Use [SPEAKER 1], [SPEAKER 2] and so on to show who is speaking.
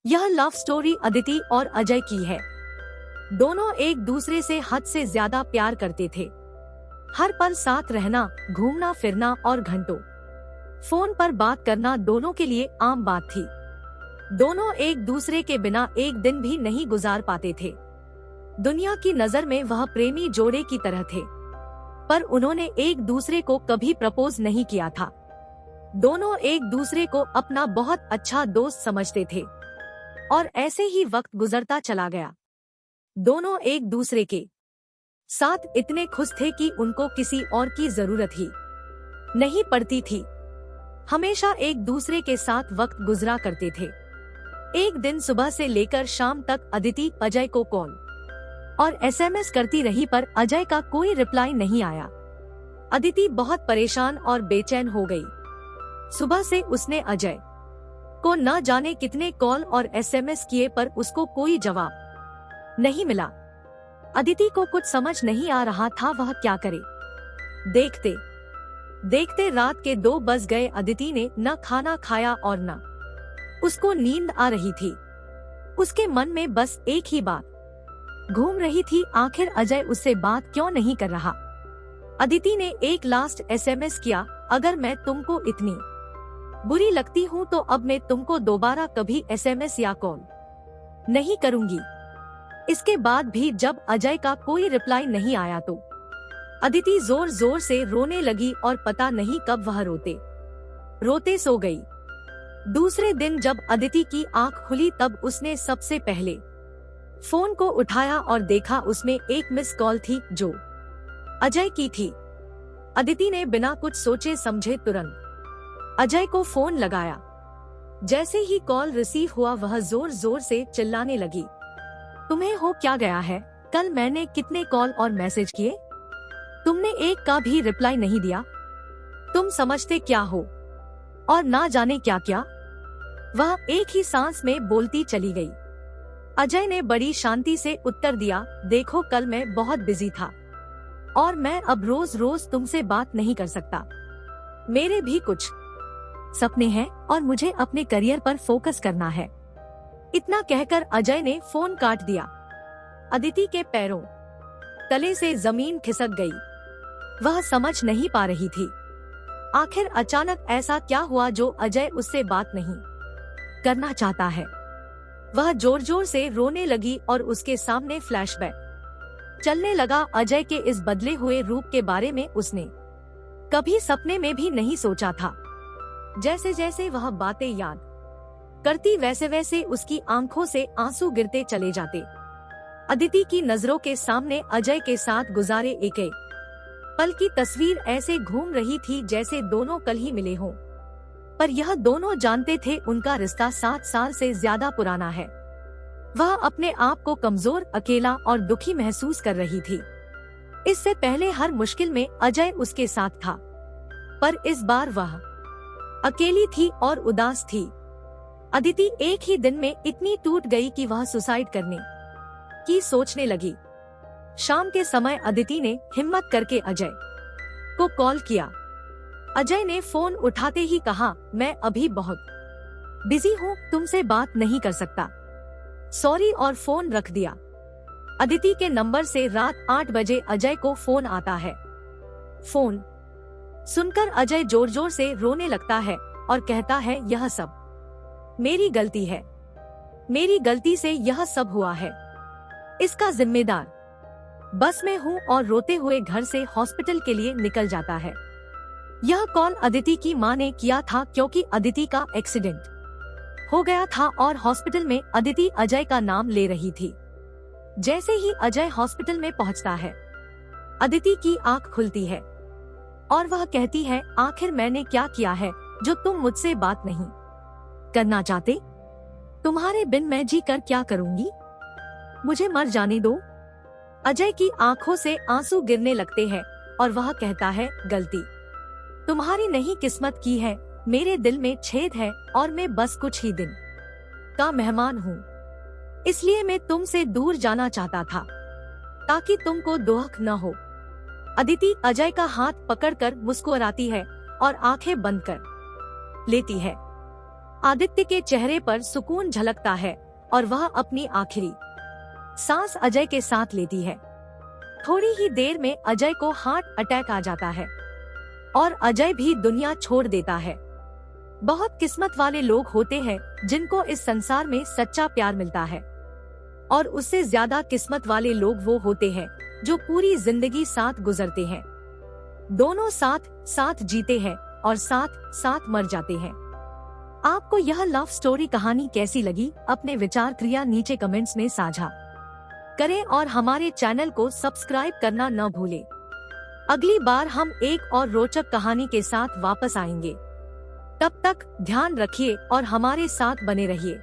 [SPEAKER 1] यह love story Aditi और अजय की है। दोनों एक दूसरे से हद से ज्यादा प्यार करते थे। हर पल साथ रहना, घूमना फिरना और घंटों फोन पर बात करना दोनों के लिए आम बात थी। दोनों एक दूसरे के बिना एक दिन भी नहीं गुजार पाते थे। दुनिया की नजर में वह प्रेमी जोड़े की तरह थे, पर उन्होंने एक दूसरे को कभी प्रपोज नहीं किया था। दोनों एक दूसरे को अपना बहुत अच्छा दोस्त समझते थे और ऐसे ही वक्त गुजरता चला गया। दोनों एक दूसरे के साथ इतने खुश थे कि उनको किसी और की जरूरत ही नहीं पड़ती थी। हमेशा एक दूसरे के साथ वक्त गुजरा करते थे। एक दिन सुबह से लेकर शाम तक अदिति अजय को कॉल और एसएमएस करती रही, पर अजय का कोई रिप्लाई नहीं आया। अदिति बहुत परेशान और बेचैन हो गई। सुबह से उसने अजय को न जाने कितने कॉल और एसएमएस किए, पर उसको कोई जवाब नहीं मिला। अदिति को कुछ समझ नहीं आ रहा था वह क्या करे। देखते देखते रात के 2 बज गए। अदिति ने न खाना खाया और न उसको नींद आ रही थी। उसके मन में बस एक ही बात घूम रही थी, आखिर अजय उससे बात क्यों नहीं कर रहा। अदिति ने एक लास्ट एसएमएस किया, अगर मैं तुमको इतनी बुरी लगती हूँ तो अब मैं तुमको दोबारा कभी एसएमएस या कॉल नहीं करूंगी। इसके बाद भी जब अजय का कोई रिप्लाई नहीं आया तो अदिति जोर जोर से रोने लगी और पता नहीं कब वह रोते रोते सो गई। दूसरे दिन जब अदिति की आंख खुली तब उसने सबसे पहले फोन को उठाया और देखा उसमें एक मिस कॉल थी जो अजय की थी। अदिति ने बिना कुछ सोचे समझे तुरंत अजय को फोन लगाया। जैसे ही कॉल रिसीव हुआ वह जोर जोर से चिल्लाने लगी, तुम्हें हो क्या गया है? कल मैंने कितने कॉल और मैसेज किए, तुमने एक का भी रिप्लाई नहीं दिया। तुम समझते क्या हो और ना जाने क्या क्या। वह एक ही सांस में बोलती चली गई। अजय ने बड़ी शांति से उत्तर दिया, देखो कल मैं बहुत बिजी था और मैं अब रोज रोज तुमसे बात नहीं कर सकता। मेरे भी कुछ सपने हैं और मुझे अपने करियर पर फोकस करना है। इतना कहकर अजय ने फोन काट दिया। अदिति के पैरों तले से जमीन खिसक गई। वह समझ नहीं पा रही थी आखिर अचानक ऐसा क्या हुआ जो अजय उससे बात नहीं करना चाहता है। वह जोर जोर से रोने लगी और उसके सामने फ्लैशबैक चलने लगा। अजय के इस बदले हुए रूप के बारे में उसने कभी सपने में भी नहीं सोचा था। जैसे जैसे वह बातें याद करती वैसे वैसे उसकी आंखों से आंसू गिरते चले जाते। अदिति की नजरों के सामने अजय के साथ गुजारे एक एक पल की तस्वीर ऐसे घूम रही थी जैसे दोनों कल ही मिले हों, पर यह दोनों जानते थे उनका रिश्ता 7 साल से ज्यादा पुराना है। वह अपने आप को कमजोर, अकेला और दुखी महसूस कर रही थी। इससे पहले हर मुश्किल में अजय उसके साथ था, पर इस बार वह अकेली थी और उदास थी। अदिति एक ही दिन में इतनी टूट गई कि वह सुसाइड करने की सोचने लगी। शाम के समय अदिति ने हिम्मत करके अजय को कॉल किया। अजय ने फोन उठाते ही कहा, मैं अभी बहुत बिजी हूँ, तुमसे बात नहीं कर सकता, सॉरी, और फोन रख दिया। अदिति के नंबर से रात 8 बजे अजय को फोन आता है। फोन सुनकर अजय जोर जोर से रोने लगता है और कहता है, यह सब मेरी गलती है, मेरी गलती से यह सब हुआ है, इसका जिम्मेदार बस मैं हूँ, और रोते हुए घर से हॉस्पिटल के लिए निकल जाता है। यह कॉल अदिति की मां ने किया था क्योंकि अदिति का एक्सीडेंट हो गया था और हॉस्पिटल में अदिति अजय का नाम ले रही थी। जैसे ही अजय हॉस्पिटल में पहुँचता है, अदिति की आंख खुलती है और वह कहती है, आखिर मैंने क्या किया है जो तुम मुझसे बात नहीं करना चाहते? तुम्हारे बिन मैं जी कर क्या करूंगी, मुझे मर जाने दो। अजय की आंखों से आंसू गिरने लगते हैं और वह कहता है, गलती तुम्हारी नहीं, किस्मत की है। मेरे दिल में छेद है और मैं बस कुछ ही दिन का मेहमान हूँ, इसलिए मैं तुमसे दूर जाना चाहता था ताकि तुमको दुख न हो। अदिति अजय का हाथ पकड़कर मुस्कुराती है और आंखें बंद कर लेती है। आदित्य के चेहरे पर सुकून झलकता है और वह अपनी आखिरी सांस अजय के साथ लेती है। थोड़ी ही देर में अजय को हार्ट अटैक आ जाता है और अजय भी दुनिया छोड़ देता है। बहुत किस्मत वाले लोग होते हैं जिनको इस संसार में सच्चा प्यार मिलता है, और उससे ज्यादा किस्मत वाले लोग वो होते हैं जो पूरी जिंदगी साथ गुजरते हैं। दोनों साथ साथ जीते हैं और साथ साथ मर जाते हैं। आपको यह लव स्टोरी कहानी कैसी लगी? अपने विचार क्रिया नीचे कमेंट्स में साझा करें और हमारे चैनल को सब्सक्राइब करना न भूलें। अगली बार हम एक और रोचक कहानी के साथ वापस आएंगे। तब तक ध्यान रखिए और हमारे साथ बने रहिए।